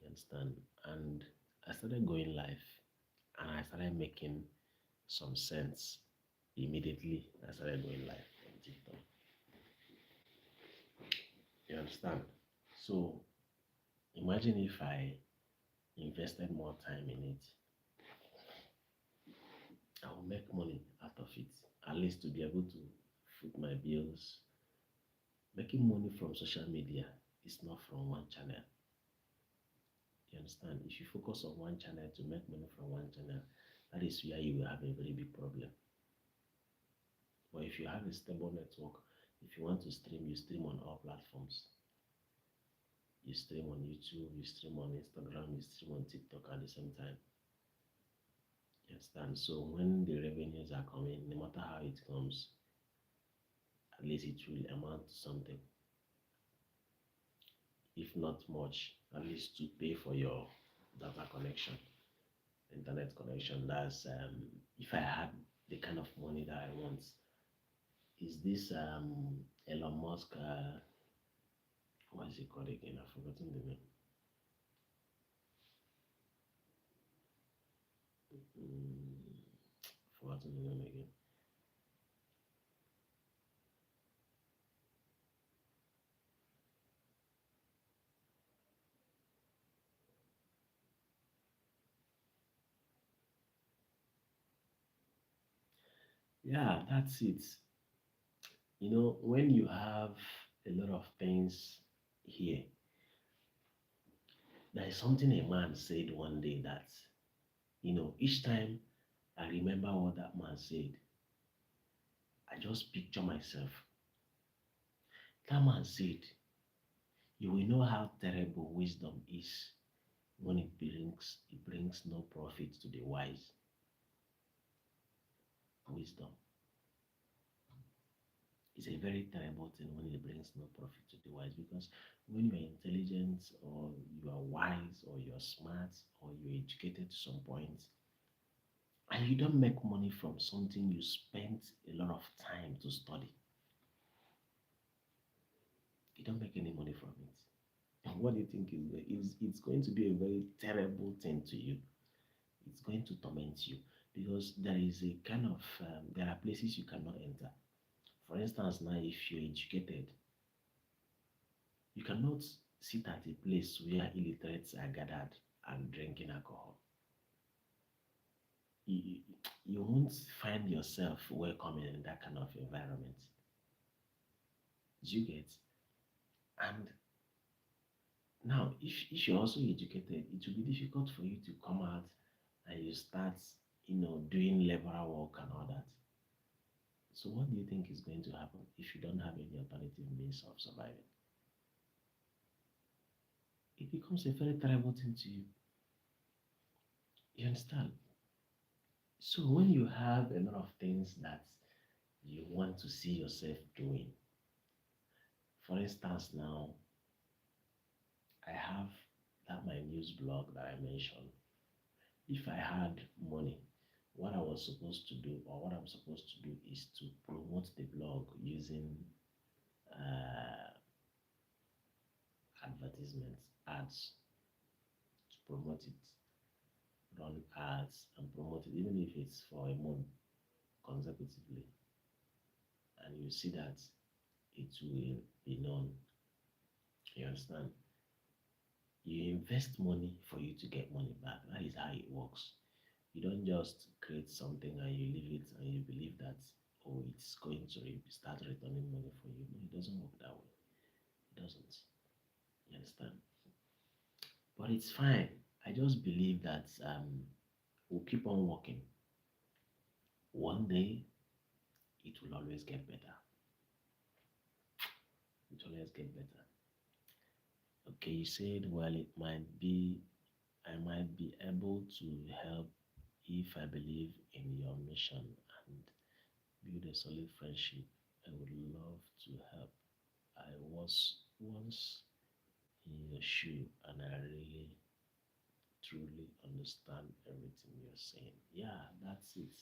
You understand? And I started going live, and I started making some sense immediately. I started going live on TikTok. You understand? So imagine if I invested more time in it, I will make money out of it, at least to be able to foot my bills. Making money from social media is not from one channel. You understand? If you focus on one channel to make money from one channel, that is where you will have a very big problem. But if you have a stable network, if you want to stream, you stream on all platforms. You stream on YouTube, you stream on Instagram, you stream on TikTok at the same time. You understand? So when the revenues are coming, no matter how it comes, at least it will amount to something. If not much, at least to pay for your data connection, internet connection. That's if I had the kind of money that I want. Is this Elon Musk? What is it called again? I've forgotten the name. Mm, forgotten the name again. Yeah, that's it. You know, when you have a lot of things here, there is something a man said one day that, each time I remember what that man said, I just picture myself. That man said, you will know how terrible wisdom is when it brings no profit to the wise. Wisdom is a very terrible thing when it brings no profit to the wise, because when you are intelligent or you are wise or you are smart or you're educated to some point and you don't make money from something you spent a lot of time to study, you don't make any money from it. And what do you think is it's going to be a very terrible thing to you? It's going to torment you because there is a kind of there are places you cannot enter. For instance, now if you're educated, you cannot sit at a place where illiterates are gathered and drinking alcohol. you, you won't find yourself welcoming in that kind of environment. Do you get? And now, if you're also educated, it will be difficult for you to come out and you start, doing laborer work and all that. So, what do you think is going to happen if you don't have any alternative means of surviving? It becomes a very terrible thing to you. You understand? So, when you have a lot of things that you want to see yourself doing, for instance, now I have that my news blog that I mentioned. If I had money, what I was supposed to do or what I'm supposed to do is to promote the blog using uh, advertisements, ads, to promote it, run ads and promote it, even if it's for a month consecutively. And you see that it will be known. You understand? You invest money for you to get money back. That is how it works. You don't just create something and you leave it and you believe that, oh, it's going to start returning money for you. No, it doesn't work that way. It doesn't. You understand? But it's fine. I just believe that we'll keep on working. One day it will always get better. It will always get better. Okay, you said, well, I might be able to help if I believe in your mission and build a solid friendship. I would love to help. I was once in your shoe and I really truly understand everything you're saying. Yeah, that's it.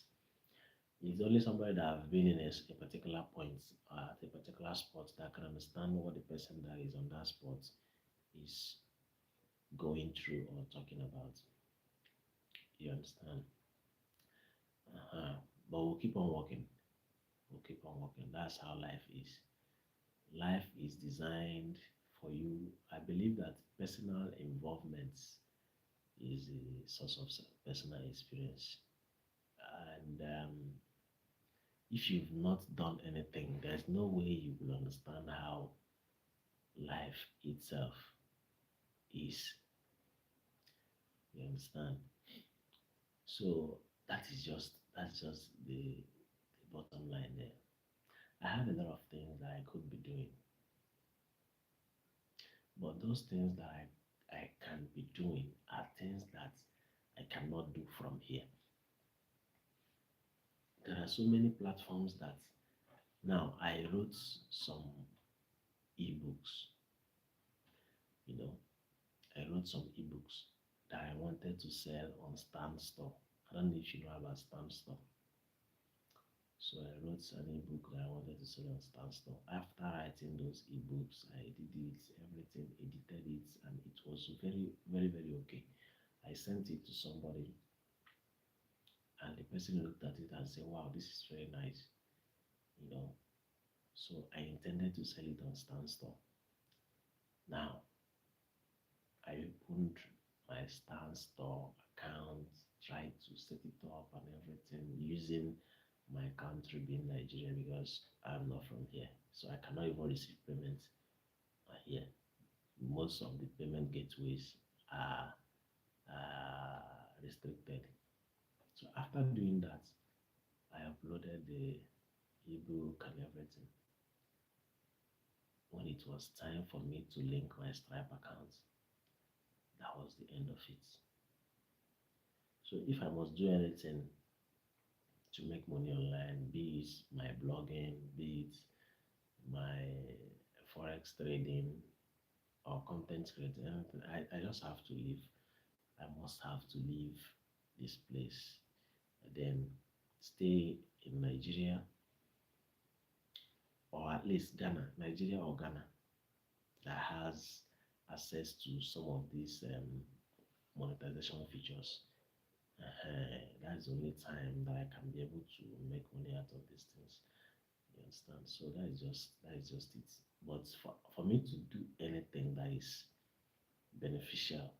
It's only somebody that have been in a particular point at a particular spot that can understand what the person that is on that spot is going through or talking about. You understand? Uh-huh. But we'll keep on working. We'll keep on working. That's how life is. Life is designed for you. I believe that personal involvement is a source of personal experience. And if you've not done anything, there's no way you will understand how life itself is. You understand? So that's just the bottom line there. I have a lot of things that I could be doing, but those things that I can be doing are things that I cannot do from here. There are so many platforms that now I wrote some ebooks, you know, I wrote some ebooks that I wanted to sell on Stan Store. I don't know if you know about Stan Store. So I wrote an ebook that I wanted to sell on Stan Store. After writing those ebooks, I did it, everything, edited it, and it was very, very, very okay. I sent it to somebody, and the person looked at it and said, "Wow, this is very nice," you know. So I intended to sell it on Stan Store. Now I opened my Stan Store account, tried to set it up and everything using my country being Nigeria because I'm not from here. So I cannot even receive payment here. Most of the payment gateways are restricted. So after doing that, I uploaded the ebook and everything. When it was time for me to link my Stripe account, that was the end of it. So if I must do anything to make money online, be it my blogging, be it my forex trading or content creating, anything, I just have to leave. I must have to leave this place and then stay in Nigeria or at least Ghana, Nigeria or Ghana that has access to some of these monetization features. That's the only time that I can be able to make money out of these things. You understand? So that is just it. But for me to do anything that is beneficial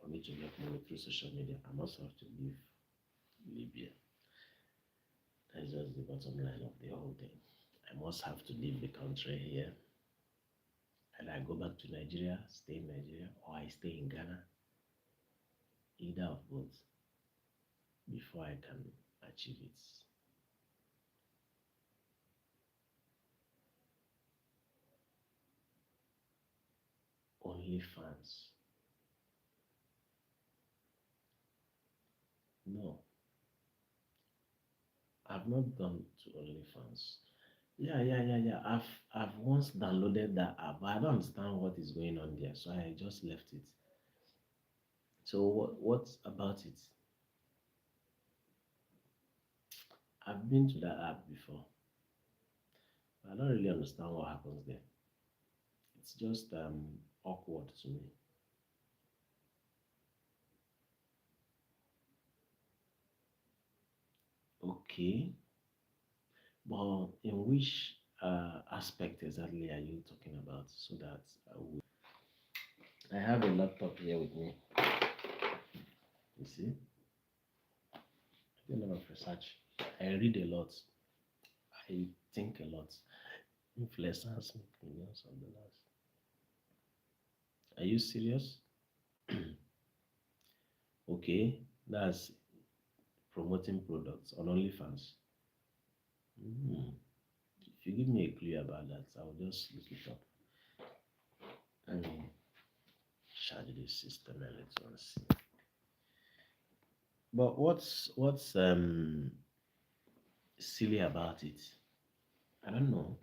for me to make money through social media, I must have to leave. Libya. That's just the bottom line of the whole thing. I must have to leave the country here. And I go back to Nigeria, stay in Nigeria, or I stay in Ghana. Either of both before I can achieve it. Only fans. No, I've not gone to OnlyFans. Yeah. I've once downloaded that app, but I don't understand what is going on there, so I just left it. So what about it? I've been to that app before, but I don't really understand what happens there. It's just awkward to me. Okay, but in which aspect exactly are you talking about? So that I have a laptop here with me. You see, I do a lot of research. I read a lot. I think a lot. Influencers make millions of dollars. Are you serious? Okay, that's promoting products on OnlyFans. Mm. If you give me a clue about that, I'll just look it up and charge the system and let's see. But what's silly about it? I don't know.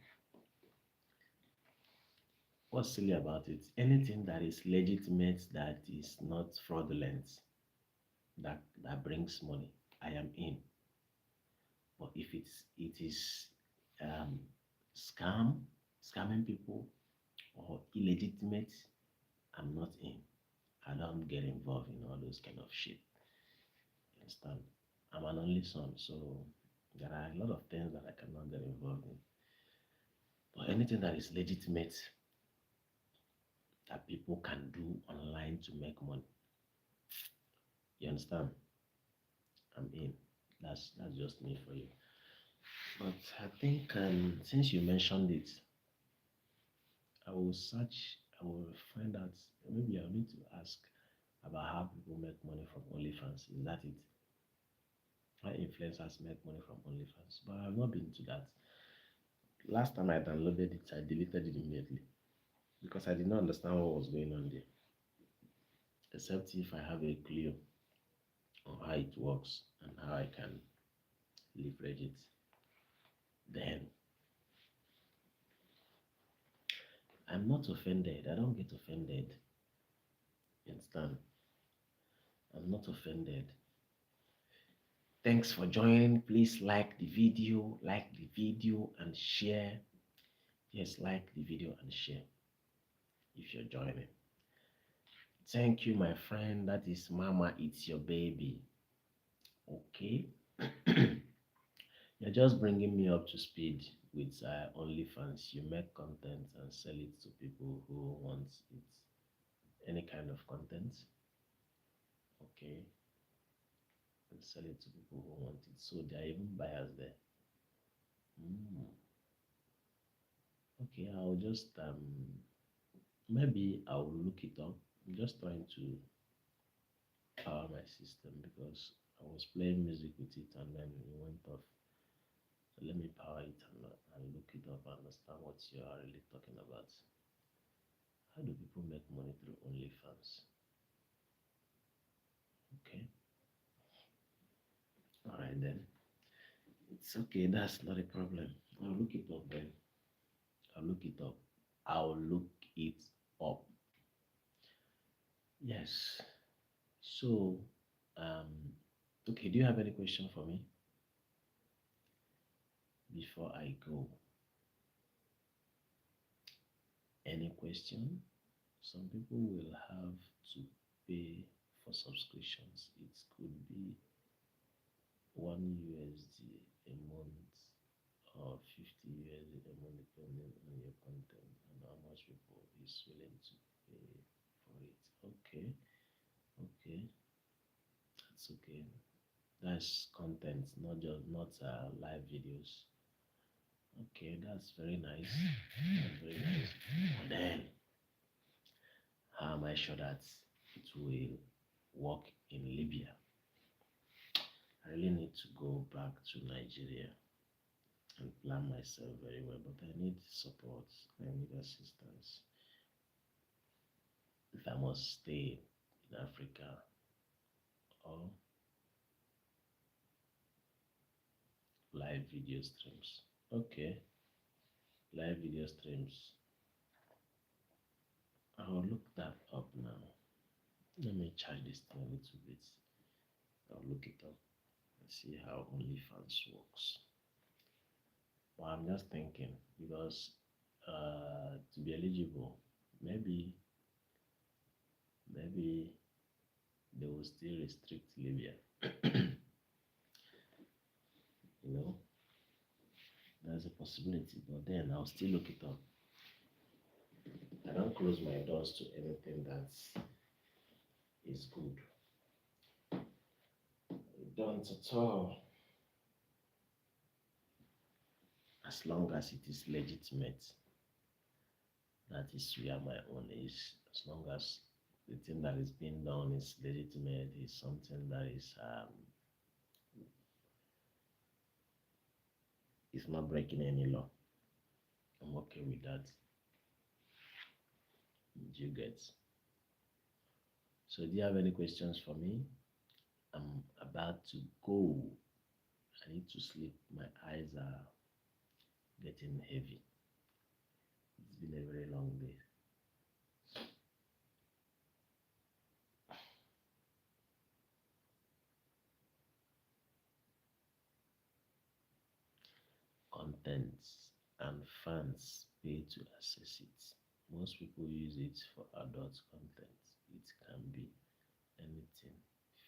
What's silly about it? Anything that is legitimate that is not fraudulent, that brings money, I am in. But if it is um, scam, scamming people or illegitimate, I'm not in. I don't get involved in all those kind of shit. You understand? I'm an only son, so there are a lot of things that I cannot get involved in. But anything that is legitimate that people can do online to make money, you understand? I'm in. That's just me for you. But I think since you mentioned it, I will search. I will find out. Maybe I'll need to ask about how people make money from OnlyFans. Is that it? How influencers make money from OnlyFans? But I've not been to that. Last time I downloaded it, I deleted it immediately because I did not understand what was going on there. Except if I have a clue on how it works and how I can leverage it, then I'm not offended. I don't get offended. You understand? I'm not offended. Thanks for joining. Please like the video and share. Yes, like the video and share if you're joining. Thank you, my friend. That is Mama, it's your baby. Okay. You're just bringing me up to speed with OnlyFans. You make content and sell it to people who want it. Any kind of content. Okay. And sell it to people who want it. So there are even buyers there. Mm. Okay, I'll just maybe I'll look it up. I'm just trying to power my system because I was playing music with it and then it went off. So let me power it and look it up and understand what you are really talking about. How do people make money through OnlyFans? Okay, all right then. It's okay. That's not a problem. I'll look it up then. I'll look it up. I'll look it up. Yes. So, um, okay. Do you have any question for me before I go? Any question? Some people will have to pay for subscriptions. It could be one USD a month or 50 USD a month, depending on your content and how much people is willing to pay for it. Okay, okay, that's okay. That's content, not live videos. Okay, that's very nice. That's very nice. But then, how am I sure that it will work in Libya? I really need to go back to Nigeria and plan myself very well, but I need support. I need assistance. If I must stay in Africa or live video streams. Okay, live video streams. I will look that up now. Let me charge this thing a little bit. I'll look it up and see how OnlyFans works. But I'm just thinking because to be eligible, maybe maybe they will still restrict Libya. You know, there's a possibility, but then I'll still look it up. I don't close my doors to anything that is good. I don't at all. As long as it is legitimate, that is where my own is. As long as the thing that is being done is legitimate, is something that is not breaking any law. I'm okay with that. Do you get? So do you have any questions for me? I'm about to go. I need to sleep. My eyes are getting heavy. It's been a very long day. Contents and fans pay to access it. Most people use it for adult content. It can be anything,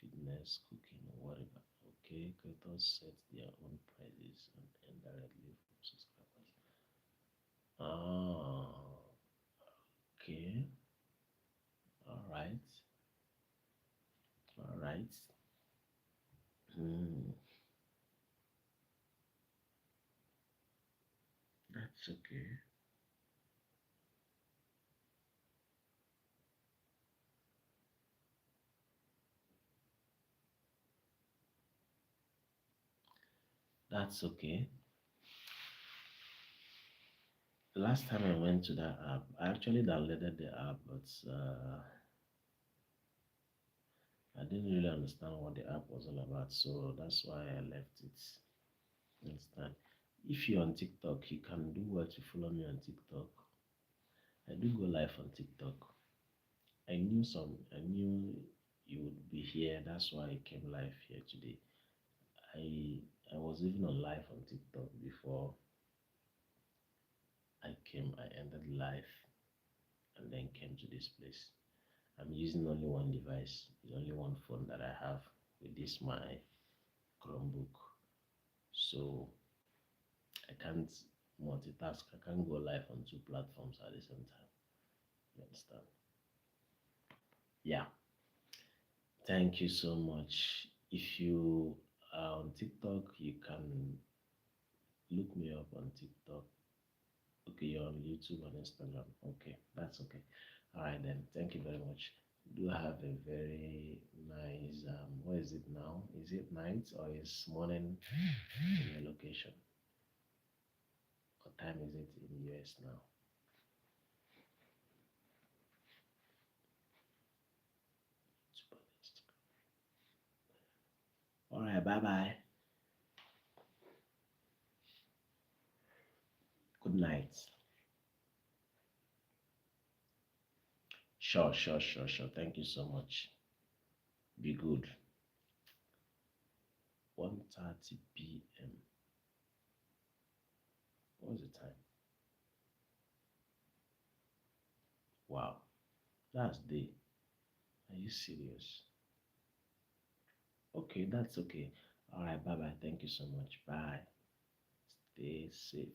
fitness, cooking, or whatever. Okay, creators set their own prices and indirectly from subscribers. Oh, okay. All right. All right. Hmm, that's okay. That's okay. The last time I went to that app, I actually downloaded the app, but I didn't really understand what the app was all about, so that's why I left it. Understand? If you're on TikTok, you can do what to follow me on TikTok. I do go live on TikTok. I knew you would be here. That's why I came live here today. I I was even on live on TikTok before I came. I ended live and then came to this place. I'm using only one device. It's only one phone that I have with this my Chromebook. So I can't multitask. I can't go live on two platforms at the same time. You understand? Yeah. Thank you so much. If you are on TikTok, you can look me up on TikTok. Okay, you're on YouTube and Instagram. Okay, that's okay. All right then. Thank you very much. Do have a very nice what is it now? Is it night or is morning in your location? What time is it in US now? All right, bye bye. Good night. Sure, sure, sure, sure. Thank you so much. Be good. 1:30 p.m. What's the time? Wow, that's day. Are you serious? Okay, that's okay. All right, bye bye. Thank you so much. Bye. Stay safe.